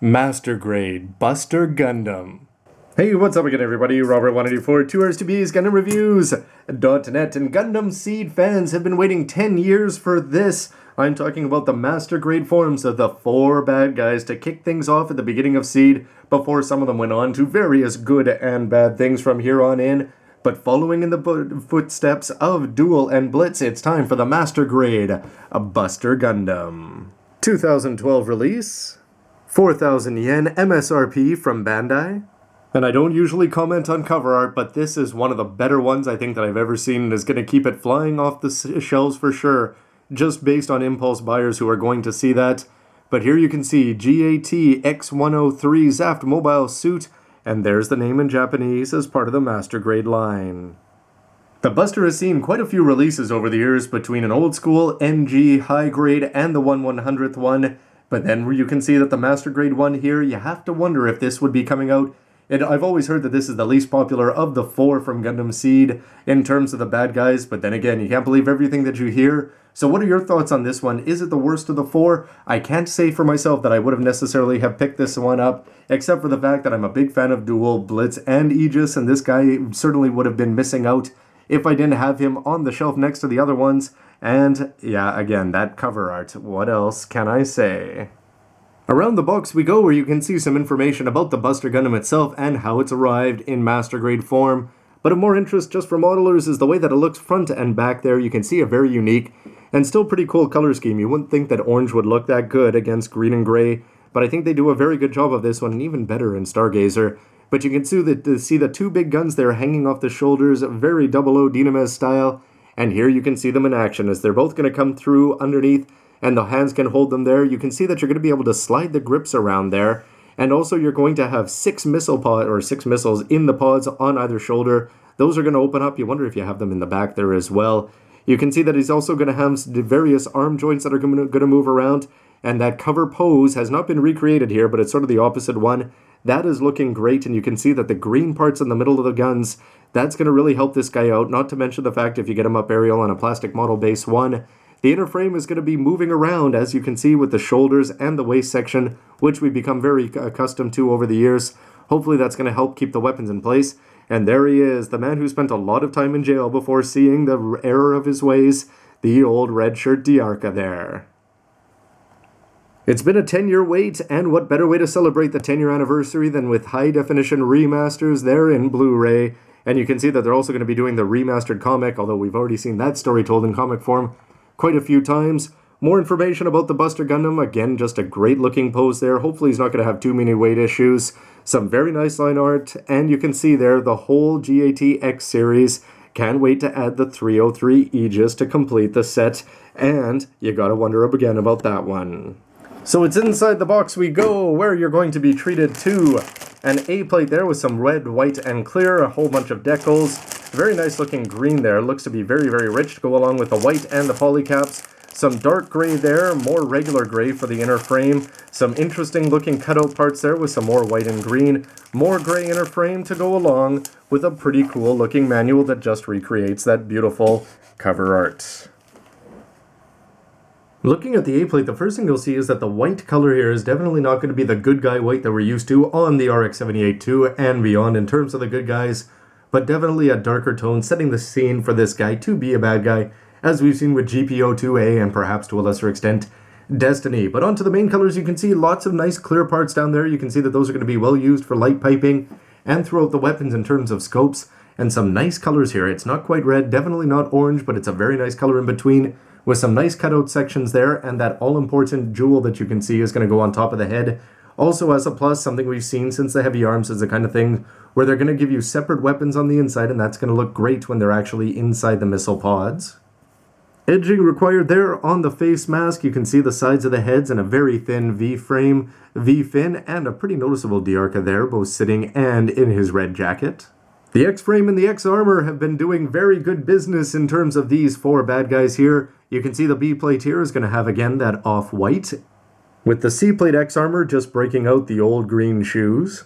Master Grade Buster Gundam. Hey, what's up again, everybody? Robert184, 2Rs2B's Gundam Reviews.net, and Gundam Seed fans have been waiting 10 years for this. I'm talking about the Master Grade forms of the 4 bad guys to kick things off at the beginning of Seed, before some of them went on to various good and bad things from here on in. But following in the footsteps of Duel and Blitz, it's time for the Master Grade, a Buster Gundam. 2012 release. 4,000 yen MSRP from Bandai. And I don't usually comment on cover art, but this is one of the better ones I think that I've ever seen, and is going to keep it flying off the shelves for sure, just based on impulse buyers who are going to see that. But here you can see GAT X103 Zaft Mobile Suit, and there's the name in Japanese as part of the Master Grade line. The Buster has seen quite a few releases over the years between an old school, NG, high grade, and the 1/100th one. But then you can see that the Master Grade one here, you have to wonder if this would be coming out. And I've always heard that this is the least popular of the 4 from Gundam Seed in terms of the bad guys, but then again, you can't believe everything that you hear. So what are your thoughts on this one? Is it the worst of the 4? I can't say for myself that I would have necessarily have picked this one up, except for the fact that I'm a big fan of Duel, Blitz, and Aegis, and this guy certainly would have been missing out if I didn't have him on the shelf next to the other ones. And yeah, again, that cover art, what else can I say? Around the box we go, where you can see some information about the Buster Gundam itself and how it's arrived in Master Grade form. But of more interest just for modelers is the way that it looks front and back there. You can see a very unique and still pretty cool color scheme. You wouldn't think that orange would look that good against green and gray, but I think they do a very good job of this one, and even better in Stargazer. But you can see the 2 big guns there hanging off the shoulders, very 00 Dynamez style. And here you can see them in action as they're both going to come through underneath, and the hands can hold them there. You can see that you're going to be able to slide the grips around there. And also you're going to have 6 missiles in the pods on either shoulder. Those are going to open up. You wonder if you have them in the back there as well. You can see that he's also going to have various arm joints that are going to move around. And that cover pose has not been recreated here, but it's sort of the opposite one. That is looking great, and you can see that the green parts in the middle of the guns, that's going to really help this guy out. Not to mention the fact if you get him up aerial on a plastic model base 1, the inner frame is going to be moving around, as you can see, with the shoulders and the waist section, which we've become very accustomed to over the years. Hopefully that's going to help keep the weapons in place. And there he is, the man who spent a lot of time in jail before seeing the error of his ways, the old red shirt Dearka there. It's been a 10-year wait, and what better way to celebrate the 10-year anniversary than with high-definition remasters there in Blu-ray. And you can see that they're also going to be doing the remastered comic, although we've already seen that story told in comic form quite a few times. More information about the Buster Gundam. Again, just a great looking pose there. Hopefully he's not going to have too many weight issues. Some very nice line art, and you can see there the whole GAT-X series. Can't wait to add the 303 Aegis to complete the set, and you gotta wonder again about that one. So it's inside the box we go, where you're going to be treated to an A plate there with some red, white, and clear, a whole bunch of decals. Very nice looking green there, looks to be very, very rich to go along with the white and the polycaps. Some dark gray there, more regular gray for the inner frame. Some interesting looking cutout parts there with some more white and green. More gray inner frame to go along with a pretty cool looking manual that just recreates that beautiful cover art. Looking at the A-plate, the first thing you'll see is that the white color here is definitely not going to be the good guy white that we're used to on the RX-78-2 and beyond in terms of the good guys, but definitely a darker tone, setting the scene for this guy to be a bad guy, as we've seen with GPO-2A and perhaps to a lesser extent, Destiny. But onto the main colors, you can see lots of nice clear parts down there. You can see that those are going to be well used for light piping and throughout the weapons in terms of scopes, and some nice colors here. It's not quite red, definitely not orange, but it's a very nice color in between, with some nice cutout sections there, and that all-important jewel that you can see is going to go on top of the head. Also, as a plus, something we've seen since the Heavy Arms is the kind of thing where they're going to give you separate weapons on the inside, and that's going to look great when they're actually inside the missile pods. Edging required there on the face mask. You can see the sides of the heads and a very thin V-frame, V-fin, and a pretty noticeable Dearka there, both sitting and in his red jacket. The X-frame and the X-armor have been doing very good business in terms of these 4 bad guys here. You can see the B-plate here is going to have, again, that off-white, with the C-plate X-armor just breaking out the old green shoes.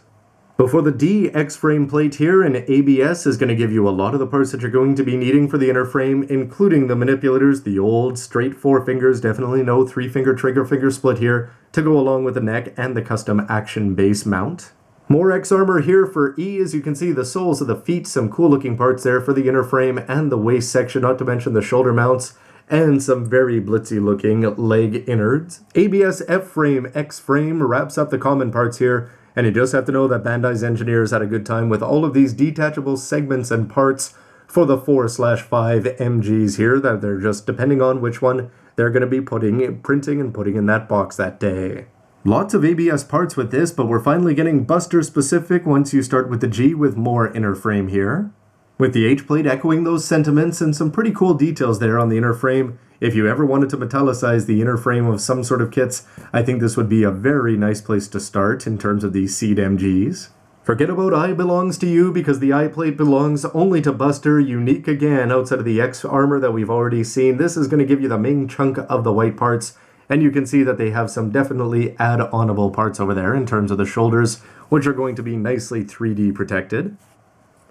Before the D X-frame plate here, an ABS is going to give you a lot of the parts that you're going to be needing for the inner frame, including the manipulators, the old straight 4 fingers, definitely no 3-finger trigger finger split here, to go along with the neck and the custom action base mount. More X armor here for E. As you can see, the soles of the feet, some cool looking parts there for the inner frame and the waist section, not to mention the shoulder mounts, and some very blitzy looking leg innards. ABS F-frame, X-frame wraps up the common parts here. And you just have to know that Bandai's engineers had a good time with all of these detachable segments and parts for the 4/5 MGs here, that they're just, depending on which one they're going to be printing and putting in that box that day. Lots of ABS parts with this, but we're finally getting Buster specific once you start with the G with more inner frame here. With the H plate echoing those sentiments and some pretty cool details there on the inner frame. If you ever wanted to metallicize the inner frame of some sort of kits, I think this would be a very nice place to start in terms of these seed MGs. Forget about I belongs to you, because the I plate belongs only to Buster, unique again outside of the X armor that we've already seen. This is going to give you the main chunk of the white parts, and you can see that they have some definitely add-onable parts over there in terms of the shoulders, which are going to be nicely 3D protected.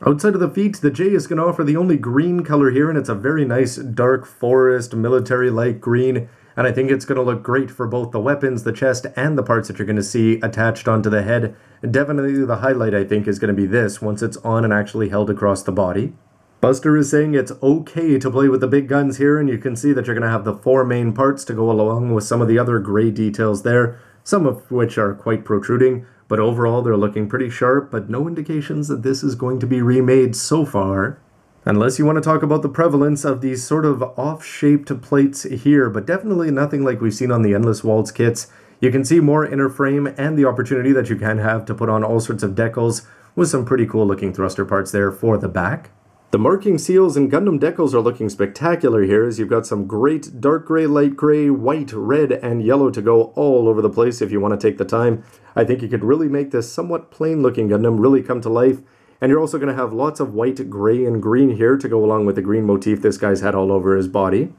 Outside of the feet, the J is going to offer the only green color here, and it's a very nice dark forest, military-like green, and I think it's going to look great for both the weapons, the chest, and the parts that you're going to see attached onto the head. Definitely the highlight, I think, is going to be this, once it's on and actually held across the body. Buster is saying it's okay to play with the big guns here, and you can see that you're going to have the 4 main parts to go along with some of the other gray details there, some of which are quite protruding. But overall, they're looking pretty sharp, but no indications that this is going to be remade so far. Unless you want to talk about the prevalence of these sort of off-shaped plates here, but definitely nothing like we've seen on the Endless Waltz kits. You can see more inner frame and the opportunity that you can have to put on all sorts of decals with some pretty cool looking thruster parts there for the back. The marking seals and Gundam decals are looking spectacular here, as you've got some great dark gray, light gray, white, red, and yellow to go all over the place if you want to take the time. I think you could really make this somewhat plain looking Gundam really come to life. And you're also going to have lots of white, gray, and green here to go along with the green motif this guy's had all over his body.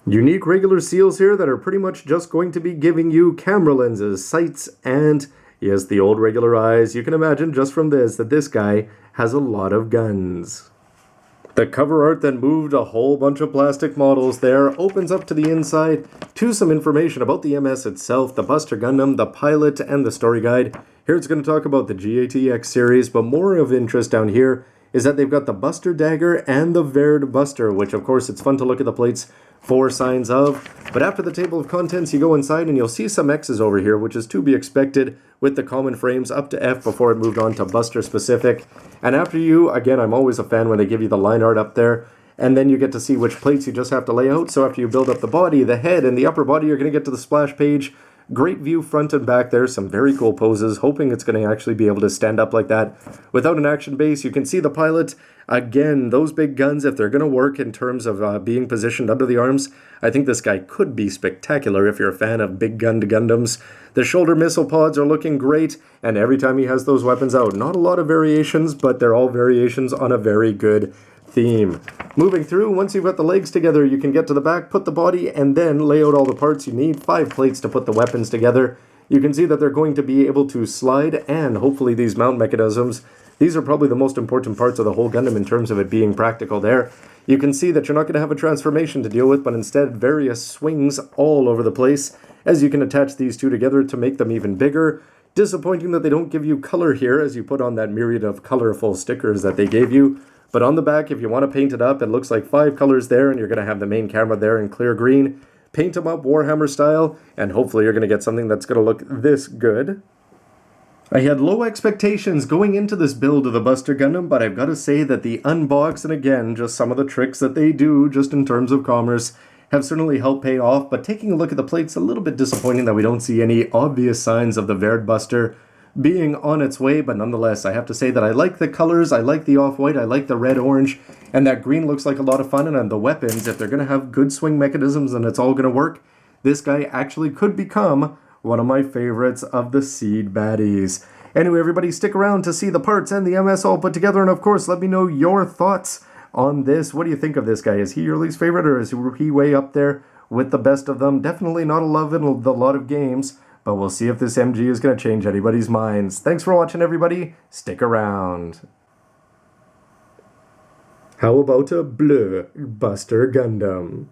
Unique regular seals here that are pretty much just going to be giving you camera lenses, sights, and yes, the old regular eyes. You can imagine just from this that this guy has a lot of guns. The cover art then moved a whole bunch of plastic models there, opens up to the inside to some information about the MS itself, the Buster Gundam, the pilot, and the story guide. Here it's going to talk about the GATX series, but more of interest down here is that they've got the Buster Dagger and the Verd Buster, which of course it's fun to look at the plates for signs of. But after the table of contents, you go inside and you'll see some X's over here, which is to be expected with the common frames up to F before it moved on to Buster specific. And after you, again, I'm always a fan when they give you the line art up there, and then you get to see which plates you just have to lay out. So after you build up the body, the head, and the upper body, you're going to get to the splash page. Great view front and back there, some very cool poses, hoping it's going to actually be able to stand up like that without an action base. You can see the pilot. Again, those big guns, if they're going to work in terms of being positioned under the arms, I think this guy could be spectacular if you're a fan of big gunned Gundams. The shoulder missile pods are looking great, and every time he has those weapons out, not a lot of variations, but they're all variations on a very good theme. Moving through, once you've got the legs together, you can get to the back, put the body, and then lay out all the parts you need. 5 plates to put the weapons together. You can see that they're going to be able to slide, and hopefully these mount mechanisms. These are probably the most important parts of the whole Gundam in terms of it being practical there. You can see that you're not going to have a transformation to deal with, but instead various swings all over the place, as you can attach these two together to make them even bigger. Disappointing that they don't give you color here as you put on that myriad of colorful stickers that they gave you. But on the back, if you want to paint it up, it looks like 5 colors there, and you're going to have the main camera there in clear green. Paint them up Warhammer style, and hopefully you're going to get something that's going to look this good. I had low expectations going into this build of the Buster Gundam, but I've got to say that the unbox, and again, just some of the tricks that they do just in terms of commerce, have certainly helped pay off. But taking a look at the plates, a little bit disappointing that we don't see any obvious signs of the Verd Buster being on its way, but nonetheless, I have to say that I like the colors, I like the off-white, I like the red-orange, and that green looks like a lot of fun. And the weapons, if they're going to have good swing mechanisms and it's all going to work, this guy actually could become one of my favorites of the seed baddies. Anyway, everybody, stick around to see the parts and the MS all put together, and of course, let me know your thoughts on this. What do you think of this guy? Is he your least favorite, or is he way up there with the best of them? Definitely not a love in a lot of games, but we'll see if this MG is going to change anybody's minds. Thanks for watching, everybody. Stick around. How about a bleu Buster Gundam?